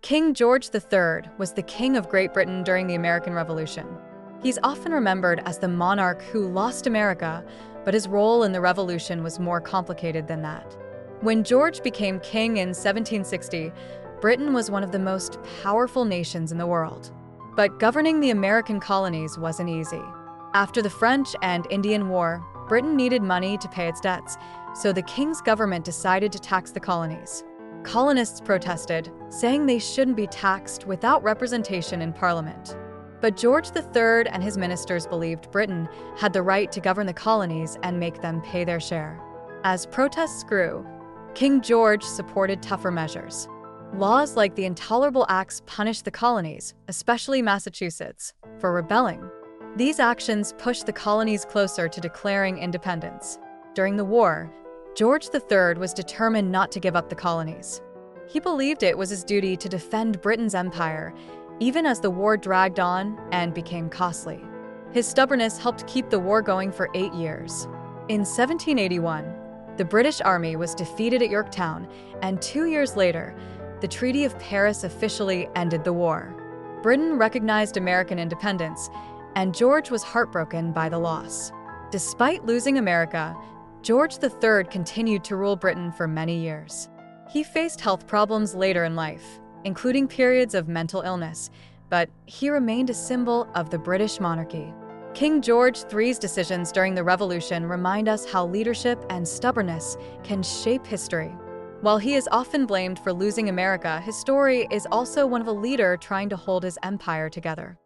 King George III was the King of Great Britain during the American Revolution. He's often remembered as the monarch who lost America, but his role in the revolution was more complicated than that. When George became king in 1760, Britain was one of the most powerful nations in the world. But governing the American colonies wasn't easy. After the French and Indian War, Britain needed money to pay its debts, so the king's government decided to tax the colonies. Colonists protested, saying they shouldn't be taxed without representation in Parliament. But George III and his ministers believed Britain had the right to govern the colonies and make them pay their share. As protests grew, King George supported tougher measures. Laws like the Intolerable Acts punished the colonies, especially Massachusetts, for rebelling. These actions pushed the colonies closer to declaring independence. During the war, George III was determined not to give up the colonies. He believed it was his duty to defend Britain's empire, even as the war dragged on and became costly. His stubbornness helped keep the war going for 8 years. In 1781, the British army was defeated at Yorktown, and 2 years later, the Treaty of Paris officially ended the war. Britain recognized American independence, and George was heartbroken by the loss. Despite losing America, George III continued to rule Britain for many years. He faced health problems later in life, including periods of mental illness, but he remained a symbol of the British monarchy. King George III's decisions during the Revolution remind us how leadership and stubbornness can shape history. While he is often blamed for losing America, his story is also one of a leader trying to hold his empire together.